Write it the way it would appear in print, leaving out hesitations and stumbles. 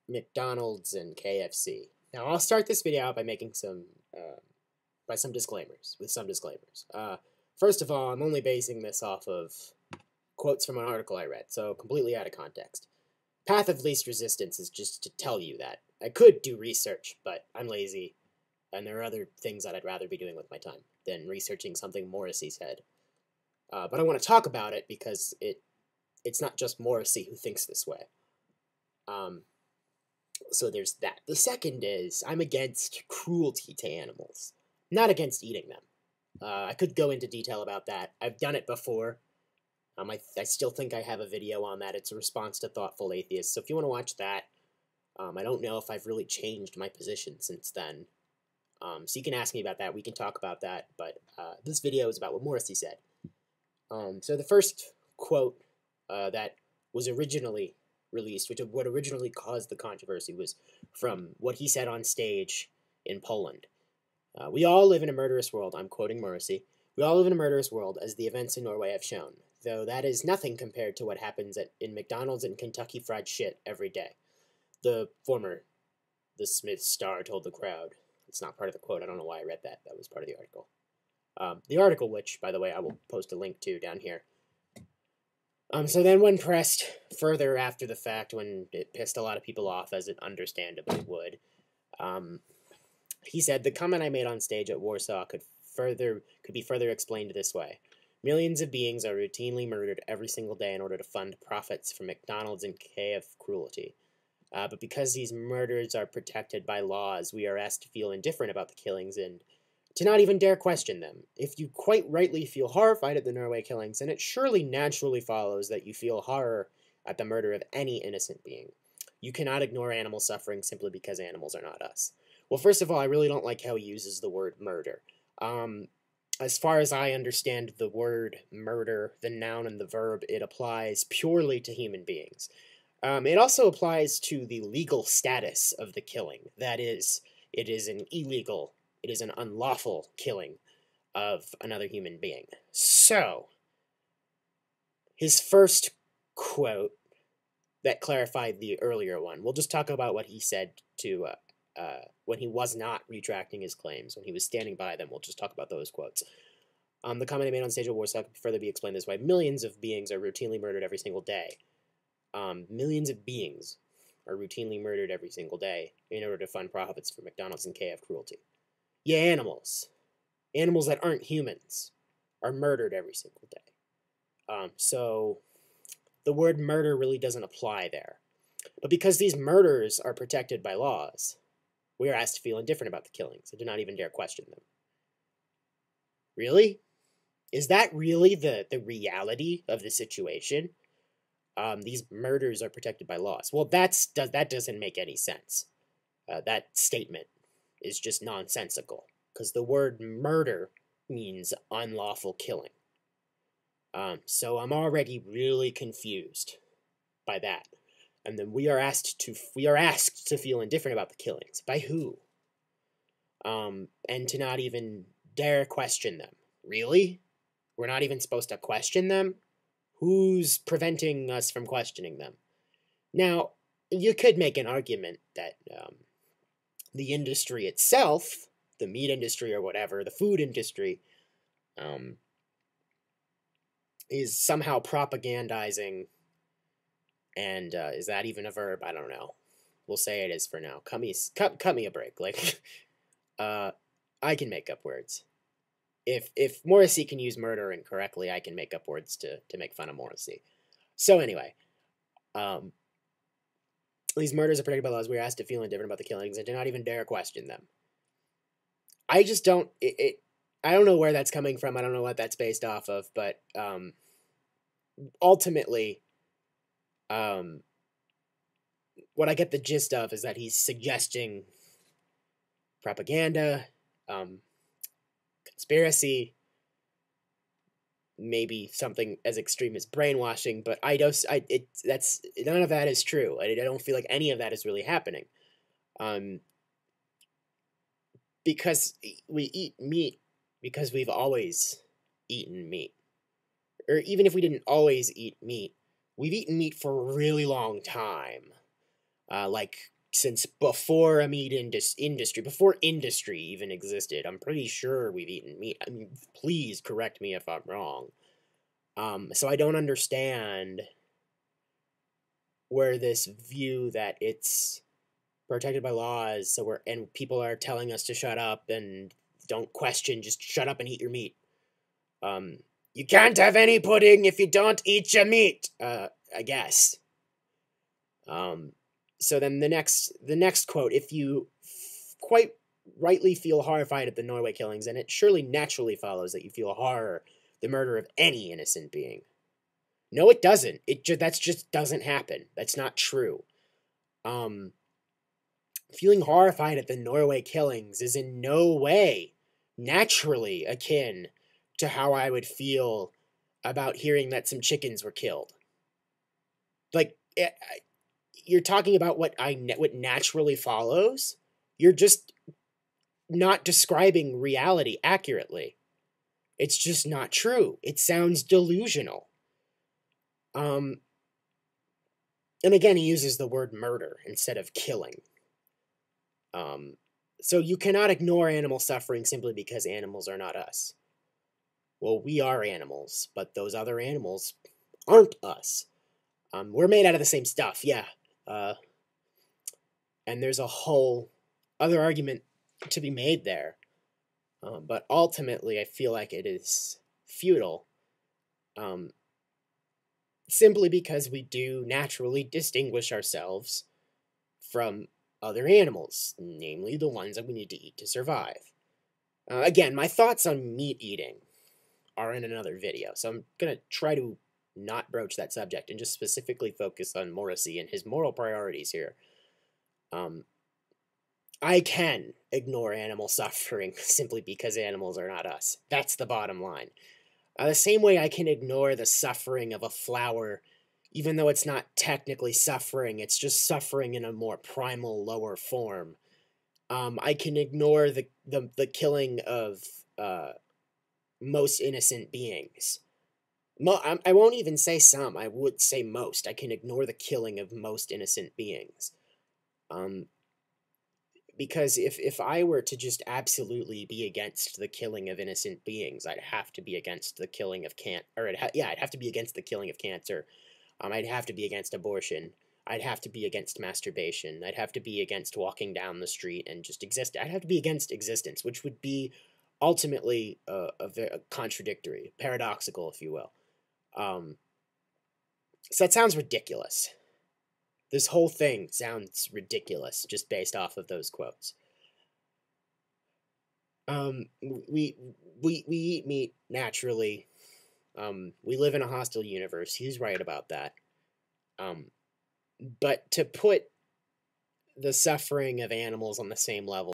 McDonald's and KFC. Now, I'll start this video out by making some disclaimers. First of all, I'm only basing this off of quotes from an article I read, so completely out of context. Path of least resistance is just to tell you that. I could do research, but I'm lazy, and there are other things that I'd rather be doing with my time than researching something Morrissey said. But I want to talk about it because it's not just Morrissey who thinks this way. So there's that. The second is, I'm against cruelty to animals. Not against eating them. I could go into detail about that. I've done it before. I still think I have a video on that. It's a response to Thoughtful Atheists. So if you want to watch that, I don't know if I've really changed my position since then. So you can ask me about that. We can talk about that. But this video is about what Morrissey said. So the first quote that was originally released, which what originally caused the controversy, was from what he said on stage in Poland. We all live in a murderous world. I'm quoting Morrissey. We all live in a murderous world, as the events in Norway have shown, though that is nothing compared to what happens in McDonald's and Kentucky Fried Shit every day. The Smith star told the crowd. It's not part of the quote. I don't know why I read that. That was part of the article. The article, which, by the way, I will post a link to down here. So then when pressed further after the fact, when it pissed a lot of people off, as it understandably would, he said, the comment I made on stage at Warsaw could be further explained this way. Millions of beings are routinely murdered every single day in order to fund profits from McDonald's and KF cruelty. But because these murders are protected by laws, we are asked to feel indifferent about the killings and to not even dare question them. If you quite rightly feel horrified at the Norway killings, then it surely naturally follows that you feel horror at the murder of any innocent being. You cannot ignore animal suffering simply because animals are not us. Well, first of all, I really don't like how he uses the word murder. As far as I understand the word murder, the noun and the verb, it applies purely to human beings. It also applies to the legal status of the killing. That is, it is an unlawful killing of another human being. So, his first quote that clarified the earlier one, we'll just talk about what he said to when he was not retracting his claims, when he was standing by them. We'll just talk about those quotes. The comment I made on stage at Warsaw could further be explained this way. Millions of beings are routinely murdered every single day. Millions of beings are routinely murdered every single day in order to fund profits for McDonald's and KF cruelty. Yeah, animals that aren't humans, are murdered every single day. So the word murder really doesn't apply there. But because these murders are protected by laws, we are asked to feel indifferent about the killings and do not even dare question them. Really? Is that really the reality of the situation? These murders are protected by laws. Well, that doesn't make any sense. That statement is just nonsensical, because the word murder means unlawful killing. So I'm already really confused by that. And then we are asked to feel indifferent about the killings. By who? And to not even dare question them. Really? We're not even supposed to question them? Who's preventing us from questioning them? Now, you could make an argument that the industry itself, the meat industry or whatever, the food industry, is somehow propagandizing. And is that even a verb? I don't know. We'll say it is for now. Cut me a break. Like, I can make up words. If Morrissey can use murder incorrectly, I can make up words to make fun of Morrissey. So anyway, these murders are protected by laws. We are asked to feel indifferent about the killings and do not even dare question them. I just don't. I don't know where that's coming from. I don't know what that's based off of. But ultimately, what I get the gist of is that he's suggesting propaganda, conspiracy, maybe something as extreme as brainwashing, but none of that is true. I don't feel like any of that is really happening. Because we eat meat because we've always eaten meat. Or even if we didn't always eat meat, we've eaten meat for a really long time. Like since before a meat industry, before industry even existed. I'm pretty sure we've eaten meat. I mean, please correct me if I'm wrong. So I don't understand where this view that it's protected by laws, and people are telling us to shut up and don't question, just shut up and eat your meat. You can't have any pudding if you don't eat your meat. I guess. So then the next quote: if you quite rightly feel horrified at the Norway killings, then it surely naturally follows that you feel horror the murder of any innocent being. No, it doesn't. That just doesn't happen. That's not true. Feeling horrified at the Norway killings is in no way naturally akin to how I would feel about hearing that some chickens were killed. Like, you're talking about what naturally follows. You're just not describing reality accurately. It's just not true. It sounds delusional. And again, he uses the word murder instead of killing. So you cannot ignore animal suffering simply because animals are not us. Well, we are animals, but those other animals aren't us. We're made out of the same stuff, yeah. And there's a whole other argument to be made there. But ultimately, I feel like it is futile. Simply because we do naturally distinguish ourselves from other animals, namely the ones that we need to eat to survive. Again, my thoughts on meat eating are in another video, so I'm going to try to not broach that subject and just specifically focus on Morrissey and his moral priorities here. I can ignore animal suffering simply because animals are not us. That's the bottom line. The same way I can ignore the suffering of a flower, even though it's not technically suffering, it's just suffering in a more primal, lower form. I can ignore the killing of most innocent beings. I won't even say some, I would say most. I can ignore the killing of most innocent beings. Because if I were to just absolutely be against the killing of innocent beings, I'd have to be against the killing of I'd have to be against the killing of cancer. I'd have to be against abortion. I'd have to be against masturbation. I'd have to be against walking down the street and just exist. I'd have to be against existence, which would be ultimately a contradictory, paradoxical, if you will. So that sounds ridiculous. This whole thing sounds ridiculous just based off of those quotes. We eat meat naturally. We live in a hostile universe. He's right about that. But to put the suffering of animals on the same level